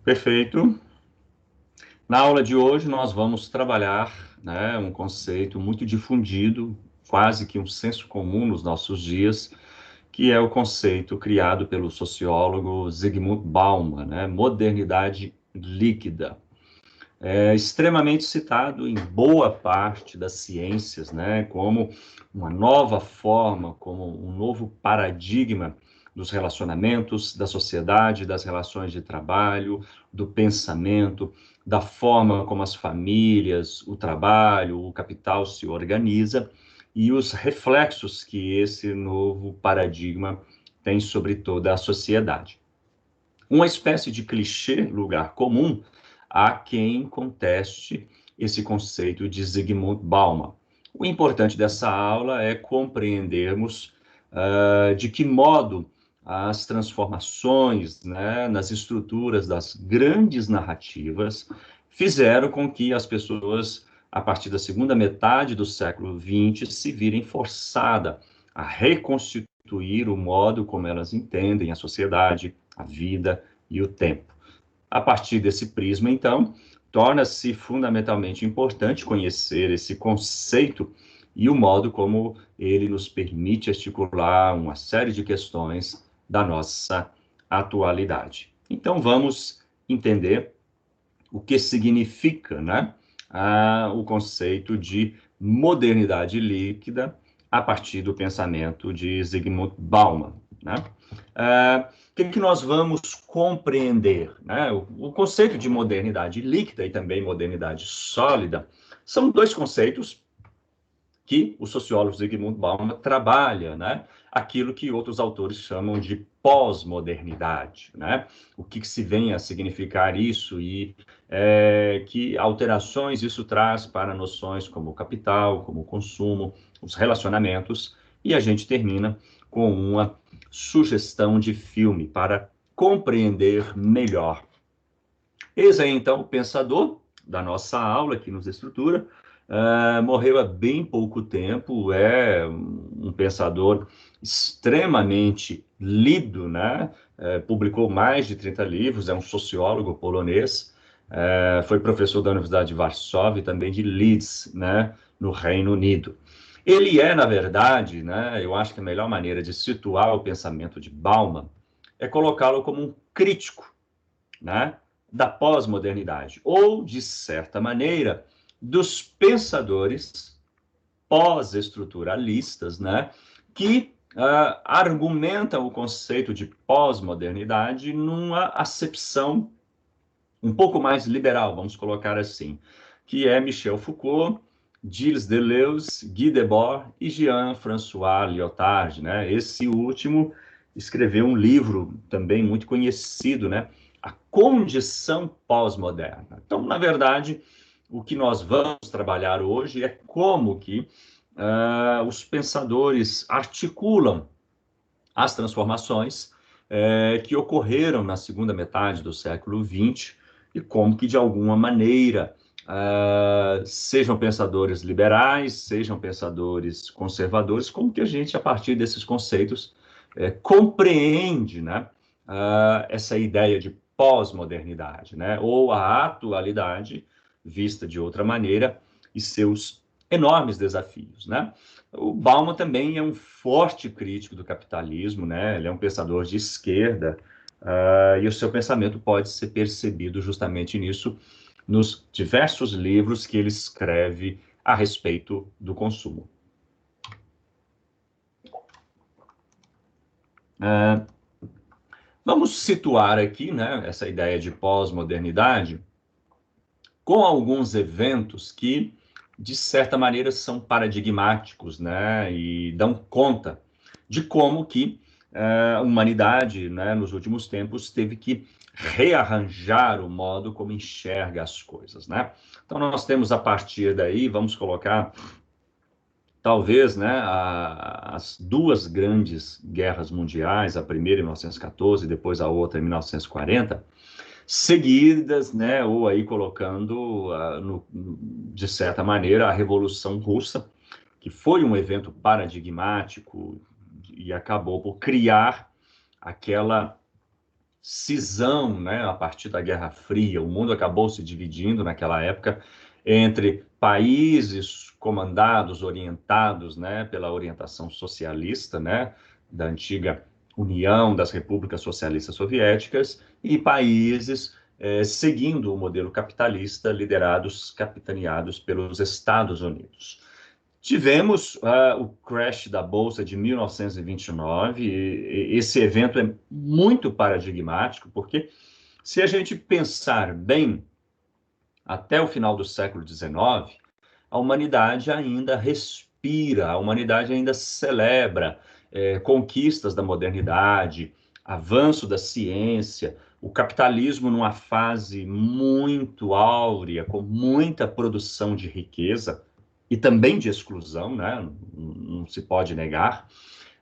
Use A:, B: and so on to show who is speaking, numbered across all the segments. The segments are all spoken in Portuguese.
A: Perfeito. Na aula de hoje, nós vamos trabalhar, né, um conceito muito difundido, quase que um senso comum nos nossos dias, que é o conceito criado pelo sociólogo Zygmunt Bauman, né, modernidade líquida. É extremamente citado em boa parte das ciências, né, como uma nova forma, como um novo paradigma dos relacionamentos, da sociedade, das relações de trabalho, do pensamento, da forma como as famílias, o trabalho, o capital se organiza e os reflexos que esse novo paradigma tem sobre toda a sociedade. Uma espécie de clichê, lugar comum, há quem conteste esse conceito de Zygmunt Bauman. O importante dessa aula é compreendermos de que modo as transformações, né, nas estruturas das grandes narrativas fizeram com que as pessoas, a partir da segunda metade do século XX, se virem forçadas a reconstituir o modo como elas entendem a sociedade, a vida e o tempo. A partir desse prisma, então, torna-se fundamentalmente importante conhecer esse conceito e o modo como ele nos permite articular uma série de questões da nossa atualidade. Então, vamos entender o que significa, né, o conceito de modernidade líquida a partir do pensamento de Zygmunt Bauman, né? O que nós vamos compreender, né? O conceito de modernidade líquida e também modernidade sólida são dois conceitos que o sociólogo Zygmunt Bauman trabalha, né? Aquilo que outros autores chamam de pós-modernidade, né? O que se vem a significar isso e que alterações isso traz para noções como capital, como consumo, os relacionamentos, e a gente termina com uma sugestão de filme para compreender melhor. Eis aí, então, o pensador da nossa aula, que nos estrutura, morreu há bem pouco tempo, é um pensador extremamente lido, né? Publicou mais de 30 livros, é um sociólogo polonês, foi professor da Universidade de Varsóvia e também de Leeds, né? No Reino Unido. Ele é, na verdade, né? Eu acho que a melhor maneira de situar o pensamento de Bauman é colocá-lo como um crítico, né, da pós-modernidade, ou, de certa maneira, dos pensadores pós-estruturalistas, né, que argumentam o conceito de pós-modernidade numa acepção um pouco mais liberal, vamos colocar assim, que é Michel Foucault, Gilles Deleuze, Guy Debord e Jean-François Lyotard, né? Esse último escreveu um livro também muito conhecido, né? A Condição Pós-Moderna. Então, na verdade, o que nós vamos trabalhar hoje é como que os pensadores articulam as transformações que ocorreram na segunda metade do século XX e como que, de alguma maneira, sejam pensadores liberais, sejam pensadores conservadores, como que a gente, a partir desses conceitos, compreende, né, essa ideia de pós-modernidade, né, ou a atualidade vista de outra maneira e seus enormes desafios, né? O Bauman também é um forte crítico do capitalismo, né? Ele é um pensador de esquerda, e o seu pensamento pode ser percebido justamente nisso, nos diversos livros que ele escreve a respeito do consumo. Vamos situar aqui, né, essa ideia de pós-modernidade com alguns eventos que, de certa maneira, são paradigmáticos, né, e dão conta de como que a humanidade, né, nos últimos tempos, teve que rearranjar o modo como enxerga as coisas, né? Então, nós temos a partir daí, vamos colocar, talvez, né, as duas grandes guerras mundiais, a primeira em 1914 e depois a outra em 1940, seguidas, né, ou aí colocando, de certa maneira, a Revolução Russa, que foi um evento paradigmático e acabou por criar aquela cisão, né, a partir da Guerra Fria. O mundo acabou se dividindo naquela época entre países comandados, orientados, né, pela orientação socialista, né, da antiga União das Repúblicas Socialistas Soviéticas, e países seguindo o modelo capitalista, capitaneados pelos Estados Unidos. Tivemos o crash da Bolsa de 1929, e esse evento é muito paradigmático, porque se a gente pensar bem, até o final do século XIX, a humanidade ainda respira, a humanidade ainda celebra conquistas da modernidade, avanço da ciência, o capitalismo numa fase muito áurea, com muita produção de riqueza e também de exclusão, né? Não se pode negar.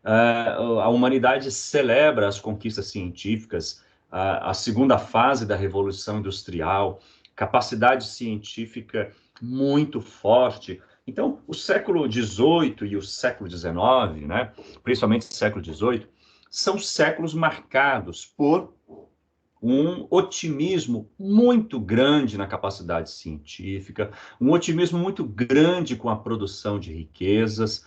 A: A humanidade celebra as conquistas científicas, a segunda fase da Revolução Industrial, capacidade científica muito forte. Então, o século XVIII e o século XIX, né, principalmente o século XVIII, são séculos marcados por um otimismo muito grande na capacidade científica, um otimismo muito grande com a produção de riquezas,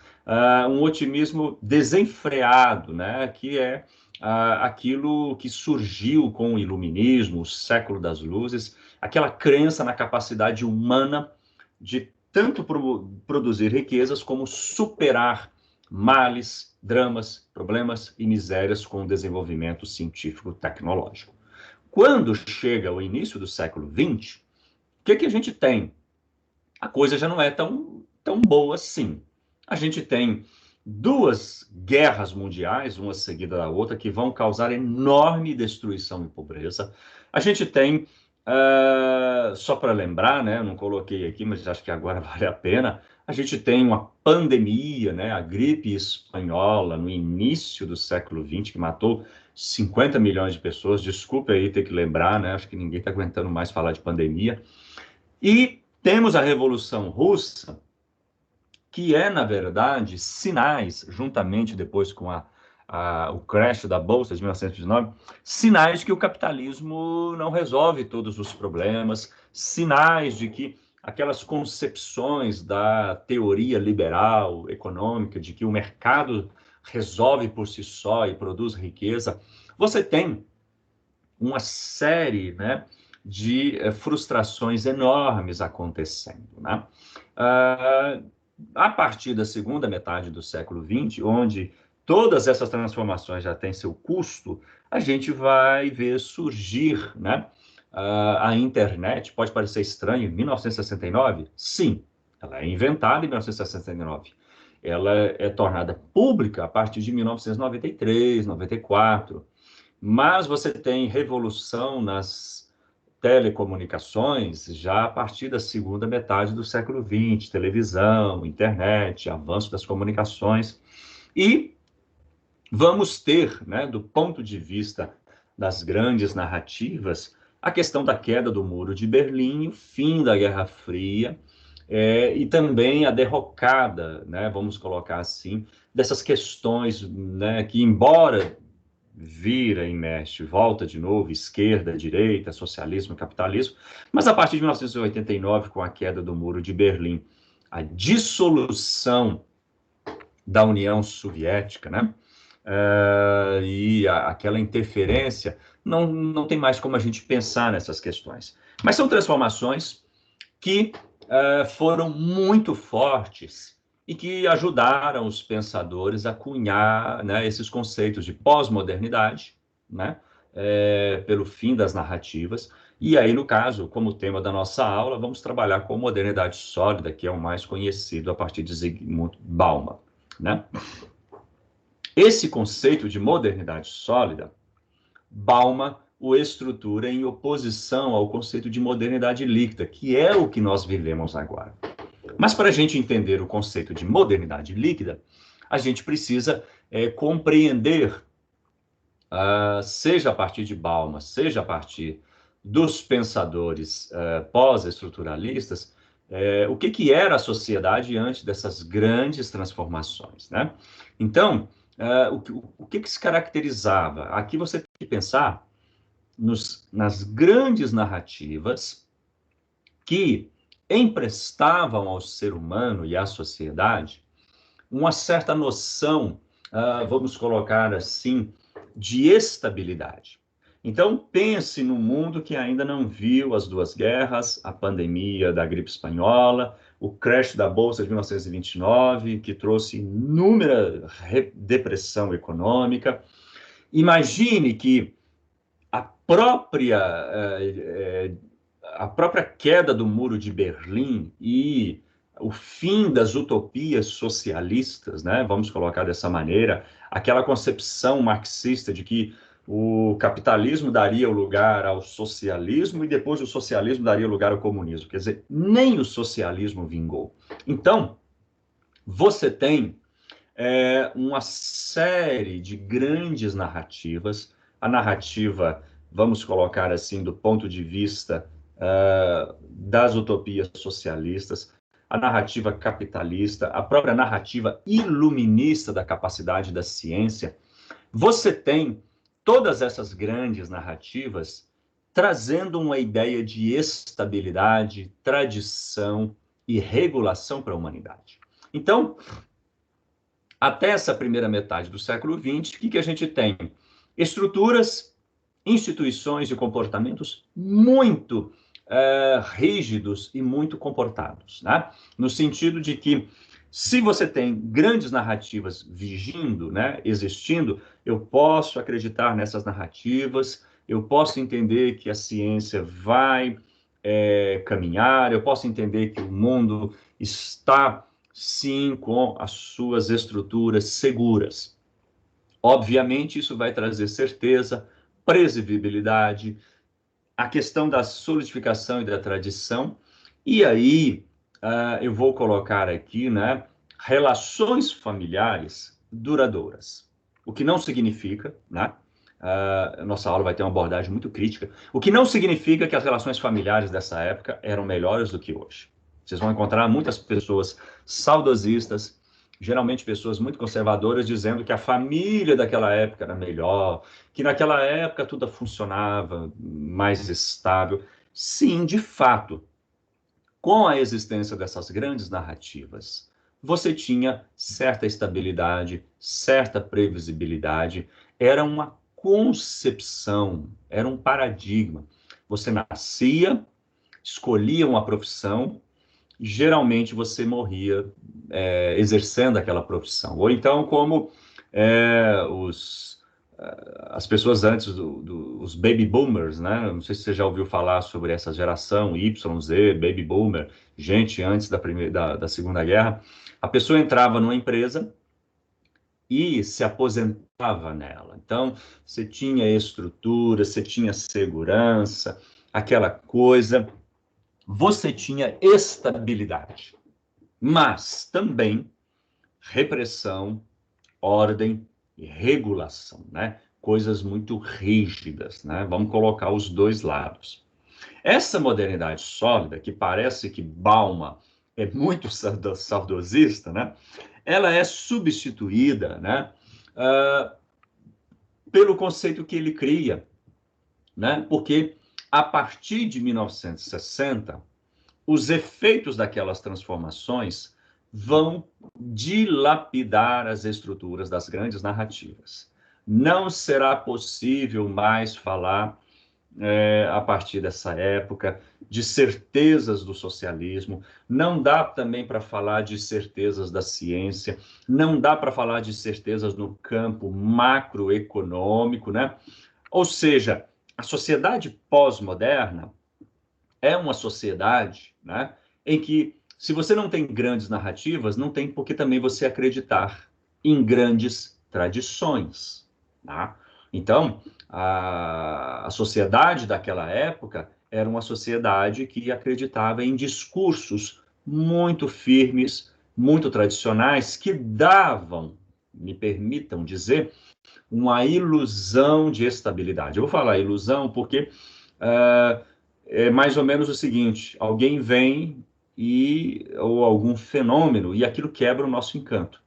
A: um otimismo desenfreado, né, que é aquilo que surgiu com o Iluminismo, o século das luzes, aquela crença na capacidade humana de tanto produzir riquezas como superar males, dramas, problemas e misérias com o desenvolvimento científico-tecnológico. Quando chega o início do século XX, o que a gente tem? A coisa já não é tão boa assim. A gente tem duas guerras mundiais, uma seguida da outra, que vão causar enorme destruição e pobreza. A gente tem, só para lembrar, né, eu não coloquei aqui, mas acho que agora vale a pena, a gente tem uma pandemia, né, a gripe espanhola, no início do século XX, que matou 50 milhões de pessoas. Desculpe aí ter que lembrar, né, acho que ninguém está aguentando mais falar de pandemia. E temos a Revolução Russa, que é, na verdade, sinais, juntamente depois com o crash da Bolsa de 1919, sinais de que o capitalismo não resolve todos os problemas, sinais de que aquelas concepções da teoria liberal econômica, de que o mercado resolve por si só e produz riqueza. Você tem uma série, né, de frustrações enormes acontecendo, né? A partir da segunda metade do século XX, onde todas essas transformações já têm seu custo, a gente vai ver surgir, né, a internet. Pode parecer estranho, em 1969? Sim, ela é inventada em 1969. Ela é tornada pública a partir de 1993, 94. Mas você tem revolução nas telecomunicações já a partir da segunda metade do século XX, televisão, internet, avanço das comunicações. E vamos ter, né, do ponto de vista das grandes narrativas, a questão da queda do Muro de Berlim, o fim da Guerra Fria, e também a derrocada, né, vamos colocar assim, dessas questões, né, que, embora vira e mexe, volta de novo, esquerda, direita, socialismo, capitalismo, mas a partir de 1989, com a queda do Muro de Berlim, a dissolução da União Soviética, né? E aquela interferência, não tem mais como a gente pensar nessas questões. Mas são transformações que foram muito fortes e que ajudaram os pensadores a cunhar, né, esses conceitos de pós-modernidade, né, pelo fim das narrativas. E aí, no caso, como tema da nossa aula, vamos trabalhar com a modernidade sólida, que é o mais conhecido a partir de Zygmunt Bauman, né? Esse conceito de modernidade sólida, Bauman o estrutura em oposição ao conceito de modernidade líquida, que é o que nós vivemos agora. Mas para a gente entender o conceito de modernidade líquida, a gente precisa compreender, seja a partir de Bauman, seja a partir dos pensadores pós-estruturalistas, o que era a sociedade antes dessas grandes transformações, né? Então, o que se caracterizava? Aqui você tem que pensar nas grandes narrativas que emprestavam ao ser humano e à sociedade uma certa noção, vamos colocar assim, de estabilidade. Então, pense no mundo que ainda não viu as duas guerras, a pandemia da gripe espanhola, o crash da Bolsa de 1929, que trouxe inúmera depressão econômica. Imagine que a própria, a própria queda do Muro de Berlim e o fim das utopias socialistas, né? Vamos colocar dessa maneira, aquela concepção marxista de que o capitalismo daria o lugar ao socialismo e depois o socialismo daria lugar ao comunismo. Quer dizer, nem o socialismo vingou. Então, você tem uma série de grandes narrativas, a narrativa, vamos colocar assim, do ponto de vista das utopias socialistas, a narrativa capitalista, a própria narrativa iluminista da capacidade da ciência. Você tem todas essas grandes narrativas trazendo uma ideia de estabilidade, tradição e regulação para a humanidade. Então, até essa primeira metade do século XX, o que a gente tem? Estruturas, instituições e comportamentos muito rígidos e muito comportados, né? No sentido de que, se você tem grandes narrativas vigindo, né, existindo, eu posso acreditar nessas narrativas, eu posso entender que a ciência vai caminhar, eu posso entender que o mundo está sim, com as suas estruturas seguras. Obviamente, isso vai trazer certeza, previsibilidade, a questão da solidificação e da tradição, e aí eu vou colocar aqui, né, relações familiares duradouras. O que não significa, né, nossa aula vai ter uma abordagem muito crítica, o que não significa que as relações familiares dessa época eram melhores do que hoje. Vocês vão encontrar muitas pessoas saudosistas, geralmente pessoas muito conservadoras, dizendo que a família daquela época era melhor, que naquela época tudo funcionava mais estável. Sim, de fato, com a existência dessas grandes narrativas, você tinha certa estabilidade, certa previsibilidade, era uma concepção, era um paradigma. Você nascia, escolhia uma profissão, geralmente você morria exercendo aquela profissão. Ou então, como as pessoas antes, os baby boomers, né? Não sei se você já ouviu falar sobre essa geração Y, Z, baby boomer, gente antes da Segunda Guerra. A pessoa entrava numa empresa e se aposentava nela. Então, você tinha estrutura, você tinha segurança, aquela coisa, você tinha estabilidade, mas também repressão, ordem e regulação, né? Coisas muito rígidas, né? Vamos colocar os dois lados. Essa modernidade sólida, que parece que Bauman é muito saudosista, né? Ela é substituída, né? Pelo conceito que ele cria, né? Porque a partir de 1960, os efeitos daquelas transformações vão dilapidar as estruturas das grandes narrativas. Não será possível mais falar, a partir dessa época, de certezas do socialismo, não dá também para falar de certezas da ciência, não dá para falar de certezas no campo macroeconômico, né? Ou seja, a sociedade pós-moderna é uma sociedade, né, em que, se você não tem grandes narrativas, não tem por que também você acreditar em grandes tradições. Tá? Então, a sociedade daquela época era uma sociedade que acreditava em discursos muito firmes, muito tradicionais, que davam, me permitam dizer, uma ilusão de estabilidade. Eu vou falar ilusão porque é mais ou menos o seguinte: alguém vem ou algum fenômeno, e aquilo quebra o nosso encanto.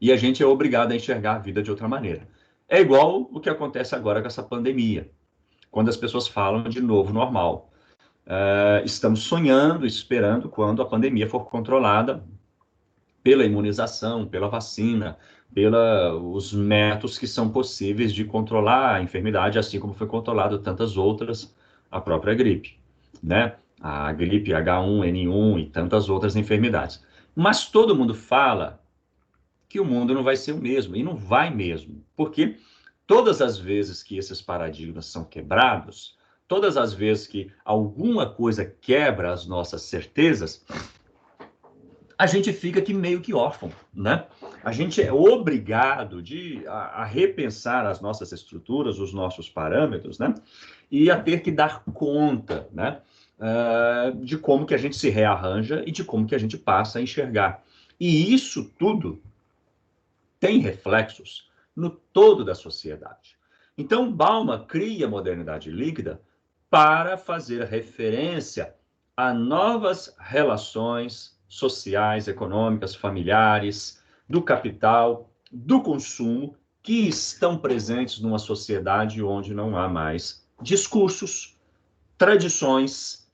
A: E a gente é obrigado a enxergar a vida de outra maneira. É igual o que acontece agora com essa pandemia. quando as pessoas falam de novo normal. Estamos sonhando, esperando quando a pandemia for controlada pela imunização, pela vacina, pelos métodos que são possíveis de controlar a enfermidade, assim como foi controlado tantas outras, a própria gripe, né? A gripe H1N1 e tantas outras enfermidades. Mas todo mundo fala que o mundo não vai ser o mesmo, e não vai mesmo, porque todas as vezes que esses paradigmas são quebrados, todas as vezes que alguma coisa quebra as nossas certezas, a gente fica aqui meio que órfão, né? A gente é obrigado a repensar as nossas estruturas, os nossos parâmetros, né? E a ter que dar conta, né? De como que a gente se rearranja e de como que a gente passa a enxergar. E isso tudo tem reflexos no todo da sociedade. Então, Bauman cria a modernidade líquida para fazer referência a novas relações sociais, econômicas, familiares, do capital, do consumo, que estão presentes numa sociedade onde não há mais discursos, tradições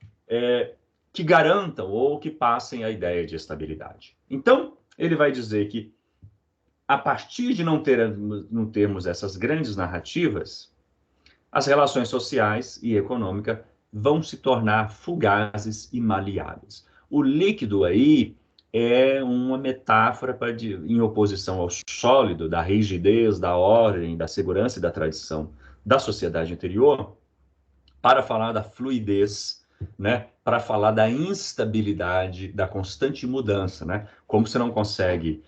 A: que garantam ou que passem a ideia de estabilidade. Então, ele vai dizer que a partir de não termos essas grandes narrativas, as relações sociais e econômicas vão se tornar fugazes e maleáveis. O líquido aí é uma metáfora em oposição ao sólido, da rigidez, da ordem, da segurança e da tradição da sociedade anterior, para falar da fluidez, né? Para falar da instabilidade, da constante mudança, né? Como você não consegue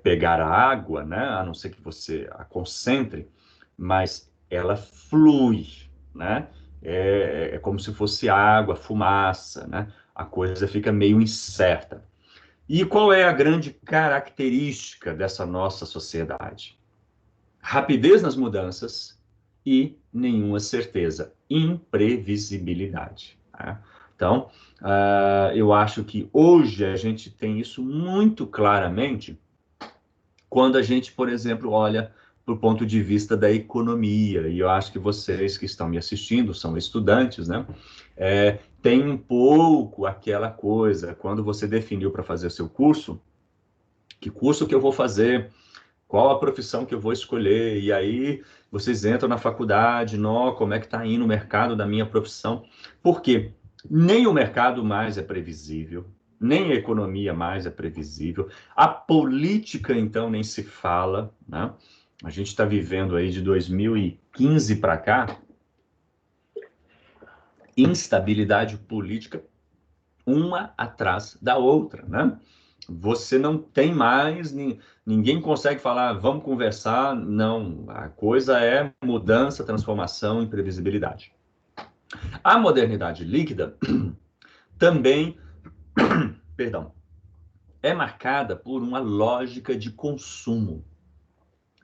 A: pegar a água, né? A não ser que você a concentre, mas ela flui, né? É como se fosse água, fumaça, né? A coisa fica meio incerta. E qual é a grande característica dessa nossa sociedade? Rapidez nas mudanças e nenhuma certeza, imprevisibilidade. Tá? Então, eu acho que hoje a gente tem isso muito claramente quando a gente, por exemplo, olha para o ponto de vista da economia, e eu acho que vocês que estão me assistindo são estudantes, né? Tem um pouco aquela coisa, quando você definiu para fazer o seu curso, que curso que eu vou fazer, qual a profissão que eu vou escolher, e aí vocês entram na faculdade, como é que está indo o mercado da minha profissão? Por quê? Nem o mercado mais é previsível, nem a economia mais é previsível, a política, então, nem se fala, né? A gente está vivendo aí de 2015 para cá, instabilidade política uma atrás da outra, né? Você não tem mais, ninguém consegue falar, vamos conversar, não. A coisa é mudança, transformação, imprevisibilidade. A modernidade líquida também, perdão, é marcada por uma lógica de consumo.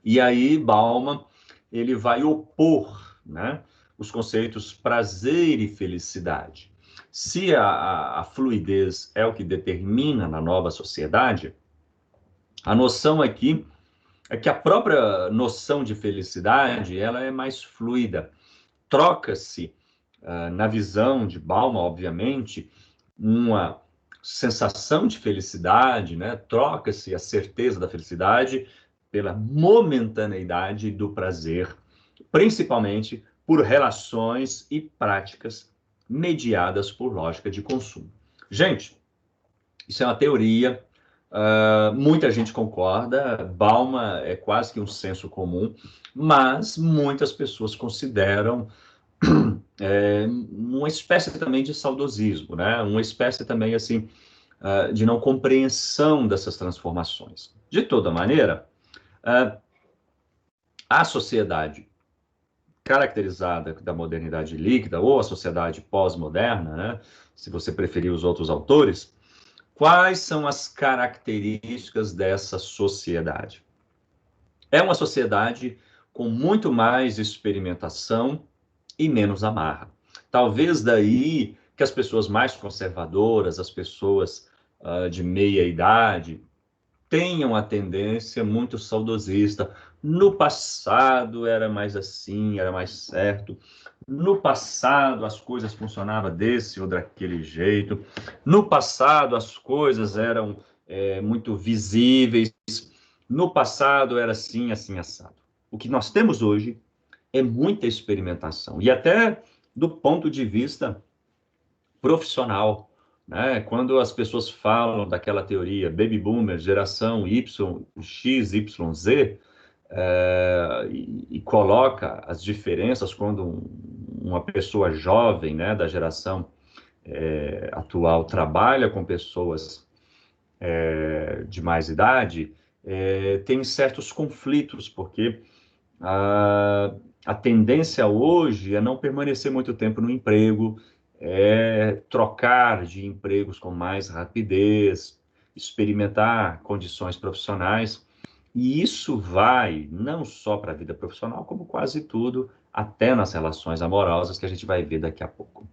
A: E aí Bauman ele vai opor, né, os conceitos prazer e felicidade. Se a fluidez é o que determina na nova sociedade, a noção aqui é que a própria noção de felicidade ela é mais fluida. Troca-se, na visão de Bauman, obviamente, uma sensação de felicidade, né? Troca-se a certeza da felicidade pela momentaneidade do prazer, principalmente por relações e práticas mediadas por lógica de consumo. Gente, isso é uma teoria, muita gente concorda, Bauman é quase que um senso comum, mas muitas pessoas consideram uma espécie também de saudosismo, né? Uma espécie também assim de não compreensão dessas transformações. De toda maneira, a sociedade caracterizada da modernidade líquida ou a sociedade pós-moderna, né? Se você preferir os outros autores, quais são as características dessa sociedade? É uma sociedade com muito mais experimentação e menos amarra. Talvez daí que as pessoas mais conservadoras, as pessoas de meia idade, tenham a tendência muito saudosista. No passado era mais assim, era mais certo. No passado as coisas funcionavam desse ou daquele jeito. No passado as coisas eram muito visíveis. No passado era assim, assim, assado. O que nós temos hoje é muita experimentação. E até do ponto de vista profissional, né? Quando as pessoas falam daquela teoria baby boomer, geração Y, X, Y, Z, e coloca as diferenças quando uma pessoa jovem, né, da geração atual trabalha com pessoas de mais idade, tem certos conflitos, porque a, a tendência hoje é não permanecer muito tempo no emprego, é trocar de empregos com mais rapidez, experimentar condições profissionais. E isso vai não só para a vida profissional, como quase tudo, até nas relações amorosas, que a gente vai ver daqui a pouco.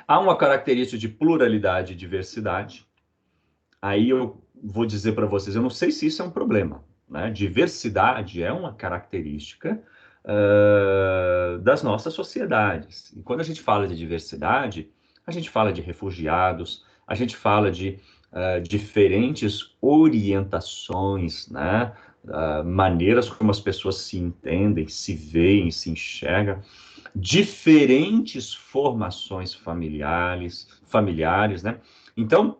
A: Há uma característica de pluralidade e diversidade. Aí eu vou dizer para vocês, eu não sei se isso é um problema, né? Diversidade é uma característica das nossas sociedades. E quando a gente fala de diversidade, a gente fala de refugiados, a gente fala de diferentes orientações, né? Maneiras como as pessoas se entendem, se veem, se enxergam, diferentes formações familiares, né? Então,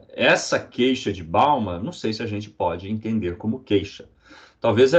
A: essa queixa de Bauman, não sei se a gente pode entender como queixa. Talvez,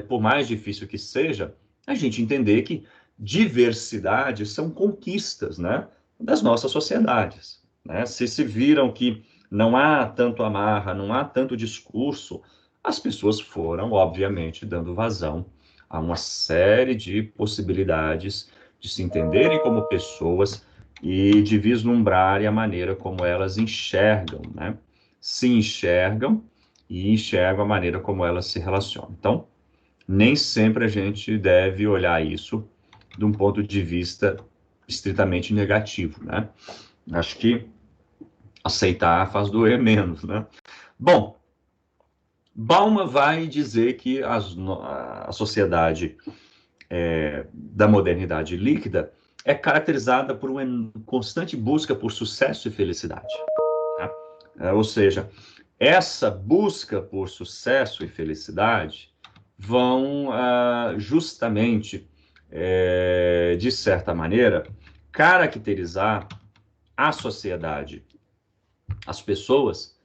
A: por mais difícil que seja, a gente entender que diversidade são conquistas, né, das nossas sociedades. Né? Se viram que não há tanto amarra, não há tanto discurso, as pessoas foram, obviamente, dando vazão a uma série de possibilidades de se entenderem como pessoas e de vislumbrarem a maneira como elas enxergam, né? Se enxergam e enxergam a maneira como elas se relacionam. Então, nem sempre a gente deve olhar isso de um ponto de vista estritamente negativo, né? Acho que aceitar faz doer menos, né? Bom, Bauman vai dizer que a sociedade da modernidade líquida é caracterizada por uma constante busca por sucesso e felicidade. Tá? Ou seja, essa busca por sucesso e felicidade vão justamente, de certa maneira, caracterizar a sociedade, as pessoas,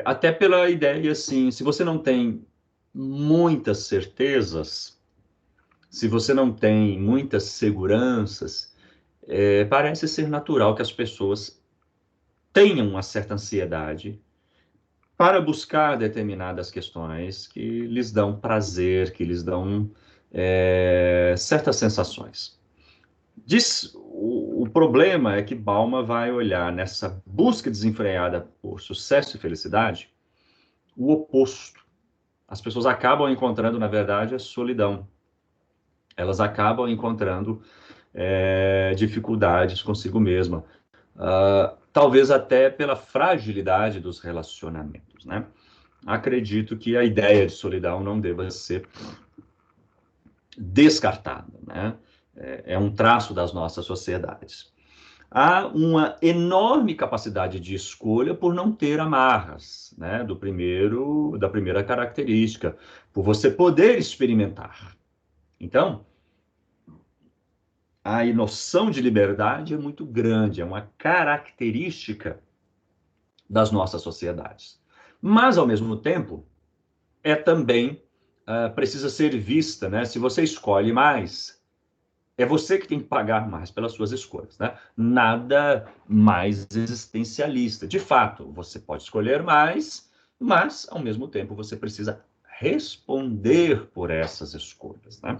A: até pela ideia assim, se você não tem muitas certezas, se você não tem muitas seguranças, parece ser natural que as pessoas tenham uma certa ansiedade para buscar determinadas questões que lhes dão prazer, que lhes dão certas sensações. O problema é que Balma vai olhar nessa busca desenfreada por sucesso e felicidade o oposto. As pessoas acabam encontrando, na verdade, a solidão. Elas acabam encontrando dificuldades consigo mesma. Talvez até pela fragilidade dos relacionamentos, né? Acredito que a ideia de solidão não deva ser descartada, né? É um traço das nossas sociedades. Há uma enorme capacidade de escolha por não ter amarras, né? Da primeira característica, por você poder experimentar. Então, a noção de liberdade é muito grande, é uma característica das nossas sociedades. Mas, ao mesmo tempo, também precisa ser vista, né? Se você escolhe mais, é você que tem que pagar mais pelas suas escolhas, né? Nada mais existencialista. De fato, você pode escolher mais, mas, ao mesmo tempo, você precisa responder por essas escolhas, né?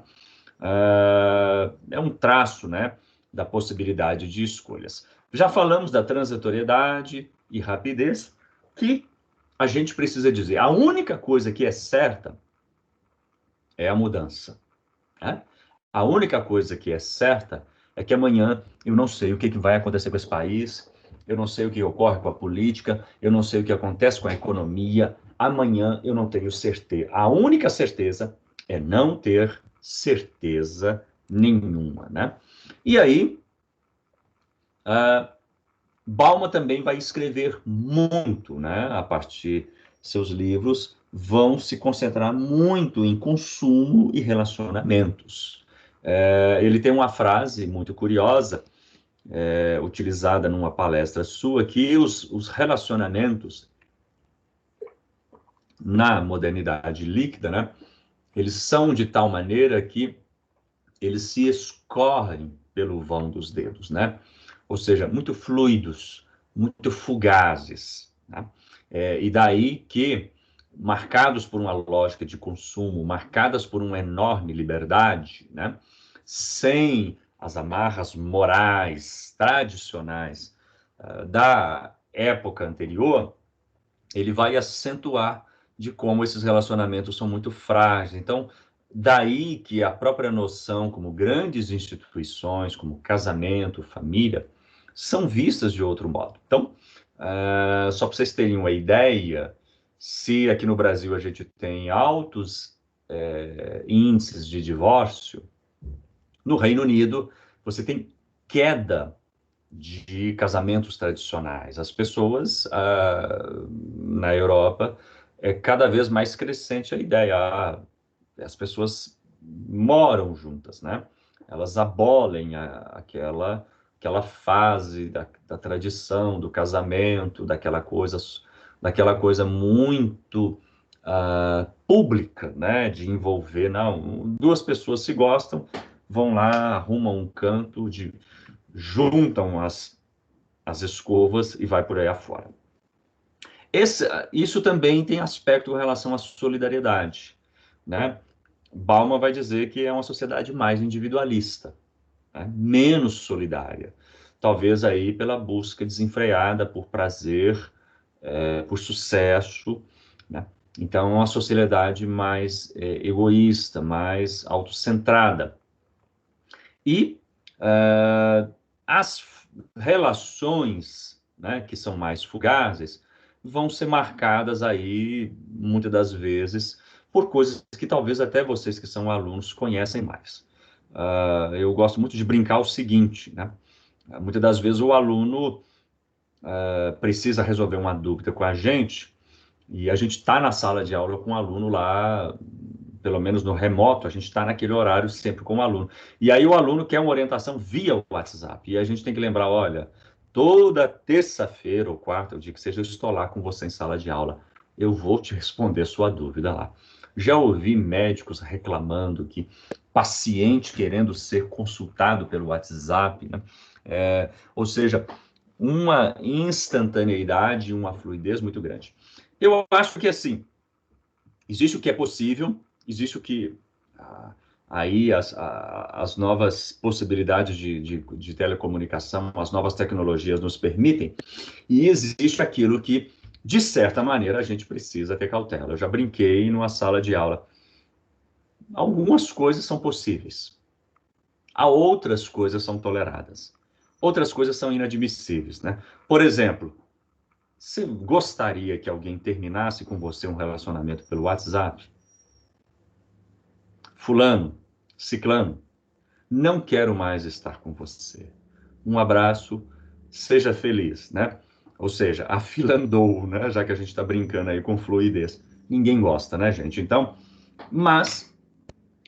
A: É um traço, né, da possibilidade de escolhas. Já falamos da transitoriedade e rapidez, que a gente precisa dizer. A única coisa que é certa é a mudança. Né? A única coisa que é certa é que amanhã eu não sei o que vai acontecer com esse país, eu não sei o que ocorre com a política, eu não sei o que acontece com a economia, amanhã eu não tenho certeza. A única certeza é não ter certeza nenhuma, né? E aí, uh, Bauman também vai escrever muito, né? A partir seus livros vão se concentrar muito em consumo e relacionamentos. Ele tem uma frase muito curiosa, utilizada numa palestra sua, que os relacionamentos na modernidade líquida, né? Eles são de tal maneira que eles se escorrem pelo vão dos dedos, né? Ou seja, muito fluidos, muito fugazes, né? E daí que, marcados por uma lógica de consumo, marcadas por uma enorme liberdade, né? Sem as amarras morais tradicionais da época anterior, ele vai acentuar de como esses relacionamentos são muito frágeis. Então, daí que a própria noção como grandes instituições, como casamento, família, são vistas de outro modo. Então, só para vocês terem uma ideia, se aqui no Brasil a gente tem altos índices de divórcio, no Reino Unido você tem queda de casamentos tradicionais. As pessoas na Europa é cada vez mais crescente a ideia. As pessoas moram juntas, né? Elas abolem aquela fase da tradição, do casamento, daquela coisa muito pública, né? De envolver, não, duas pessoas se gostam, vão lá, arrumam um canto juntam as escovas e vai por aí afora. Isso também tem aspecto com relação à solidariedade, né? Bauman vai dizer que é uma sociedade mais individualista, né? Menos solidária. Talvez aí pela busca desenfreada por prazer, por sucesso, né? Então, é uma sociedade mais egoísta, mais autocentrada. E as relações, né, que são mais fugazes, vão ser marcadas aí, muitas das vezes, por coisas que talvez até vocês que são alunos conhecem mais. Eu gosto muito de brincar o seguinte, né? Muitas das vezes o aluno precisa resolver uma dúvida com a gente, e a gente está na sala de aula com o aluno lá, pelo menos no remoto, a gente está naquele horário sempre com o aluno. E aí o aluno quer uma orientação via WhatsApp. E a gente tem que lembrar, olha, toda terça-feira ou quarta, o dia que seja, eu estou lá com você em sala de aula. Eu vou te responder sua dúvida lá. Já ouvi médicos reclamando que paciente querendo ser consultado pelo WhatsApp, né? Ou seja, uma instantaneidade, uma fluidez muito grande. Eu acho que, assim, existe o que é possível, existe o que aí as novas possibilidades de telecomunicação, as novas tecnologias nos permitem, e existe aquilo que, de certa maneira, a gente precisa ter cautela. Eu já brinquei numa sala de aula. Algumas coisas são possíveis, há outras coisas são toleradas, outras coisas são inadmissíveis, né? Por exemplo, você gostaria que alguém terminasse com você um relacionamento pelo WhatsApp? Fulano, ciclano, não quero mais estar com você. Um abraço, seja feliz, né? Ou seja, a fila andou, né? Já que a gente está brincando aí com fluidez. Ninguém gosta, né, gente? Então, mas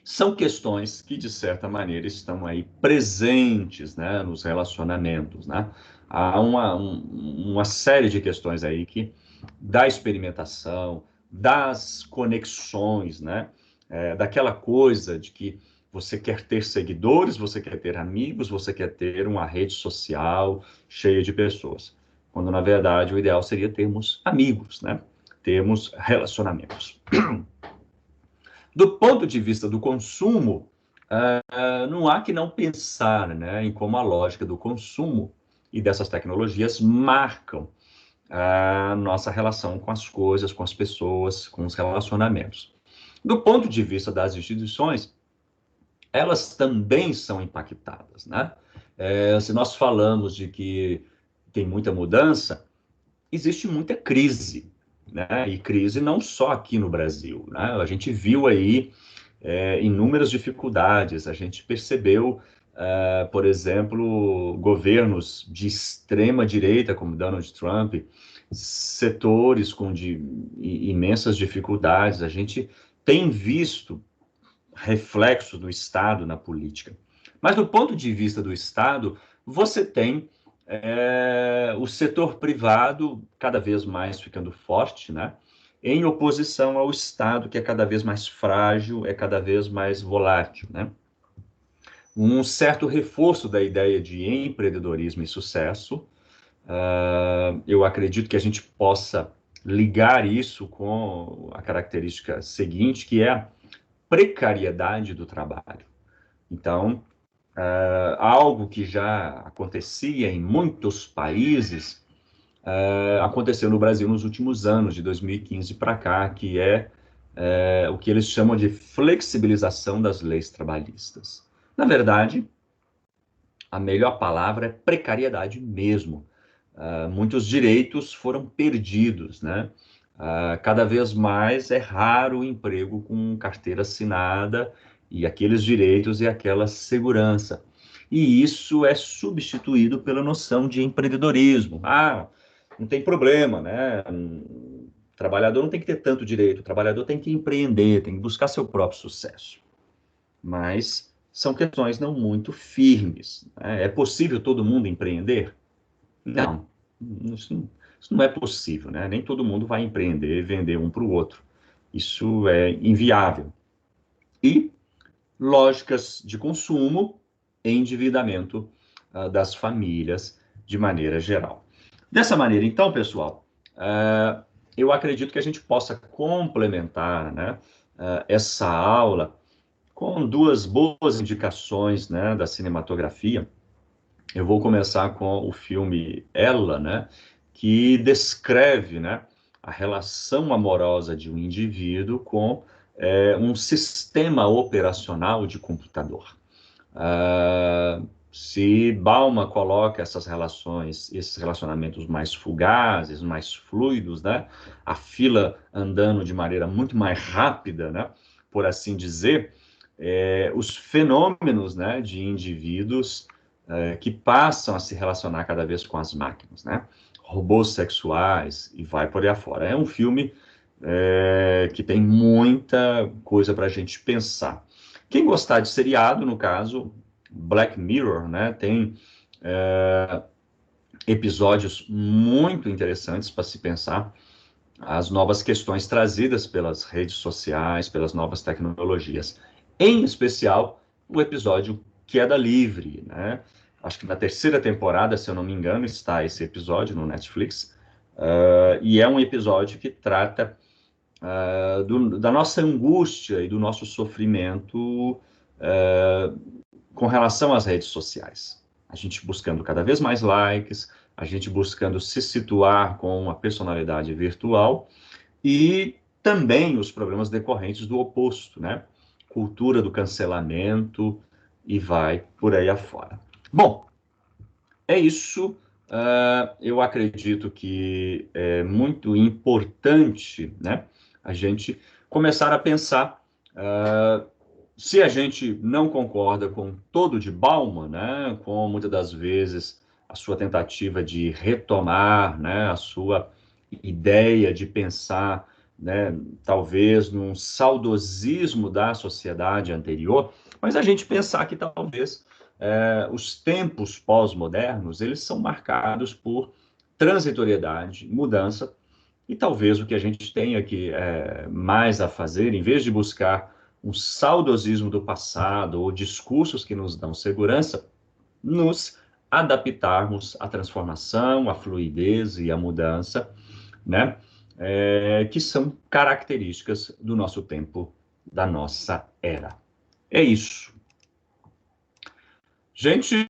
A: são questões que, de certa maneira, estão aí presentes, né, nos relacionamentos, né? Há uma série de questões aí que, da experimentação, das conexões, né? Daquela coisa de que você quer ter seguidores, você quer ter amigos, você quer ter uma rede social cheia de pessoas. Quando, na verdade, o ideal seria termos amigos, né? Termos relacionamentos. Do ponto de vista do consumo, não há que não pensar, né, em como a lógica do consumo e dessas tecnologias marcam a nossa relação com as coisas, com as pessoas, com os relacionamentos. Do ponto de vista das instituições, elas também são impactadas, né? Se nós falamos de que tem muita mudança, existe muita crise, né? E crise não só aqui no Brasil, né? A gente viu aí inúmeras dificuldades, a gente percebeu, por exemplo, governos de extrema direita, como Donald Trump, setores com imensas dificuldades, a gente tem visto reflexo do Estado na política. Mas do ponto de vista do Estado, você tem o setor privado cada vez mais ficando forte, né? Em oposição ao Estado, que é cada vez mais frágil, é cada vez mais volátil, né? Um certo reforço da ideia de empreendedorismo e sucesso. Eu acredito que a gente possa ligar isso com a característica seguinte, que é a precariedade do trabalho. Então, algo que já acontecia em muitos países, aconteceu no Brasil nos últimos anos, de 2015 para cá, que é o que eles chamam de flexibilização das leis trabalhistas. Na verdade, a melhor palavra é precariedade mesmo. Muitos direitos foram perdidos, né? Cada vez mais é raro o emprego com carteira assinada e aqueles direitos e aquela segurança. E isso é substituído pela noção de empreendedorismo. Não tem problema, né? O trabalhador não tem que ter tanto direito, o trabalhador tem que empreender, tem que buscar seu próprio sucesso. Mas são questões não muito firmes, né? É possível todo mundo empreender? Não, isso não é possível, né? Nem todo mundo vai empreender e vender um para o outro. Isso é inviável. E lógicas de consumo e endividamento das famílias de maneira geral. Dessa maneira, então, pessoal, eu acredito que a gente possa complementar, né, essa aula com duas boas indicações, né, da cinematografia. Eu vou começar com o filme Ela, né, que descreve, né, a relação amorosa de um indivíduo com um sistema operacional de computador. Se Bauman coloca essas relações, esses relacionamentos mais fugazes, mais fluidos, né, a fila andando de maneira muito mais rápida, né, por assim dizer, os fenômenos, né, de indivíduos que passam a se relacionar cada vez com as máquinas, né? Robôs sexuais e vai por aí afora. É um filme que tem muita coisa para a gente pensar. Quem gostar de seriado, no caso, Black Mirror, né? Tem episódios muito interessantes para se pensar as novas questões trazidas pelas redes sociais, pelas novas tecnologias. Em especial, o episódio Queda Livre, né? Acho que na terceira temporada, se eu não me engano, está esse episódio no Netflix. E é um episódio que trata da nossa angústia e do nosso sofrimento com relação às redes sociais. A gente buscando cada vez mais likes, a gente buscando se situar com uma personalidade virtual e também os problemas decorrentes do oposto, né? Cultura do cancelamento e vai por aí afora. Bom, é isso. Eu acredito que é muito importante, né, a gente começar a pensar se a gente não concorda com todo de Bauman, né, com muitas das vezes a sua tentativa de retomar, né, a sua ideia de pensar, né, talvez num saudosismo da sociedade anterior, mas a gente pensar que talvez os tempos pós-modernos eles são marcados por transitoriedade, mudança, e talvez o que a gente tenha aqui mais a fazer, em vez de buscar um saudosismo do passado ou discursos que nos dão segurança, nos adaptarmos à transformação, à fluidez e à mudança, né? Que são características do nosso tempo, da nossa era. É isso. Gente,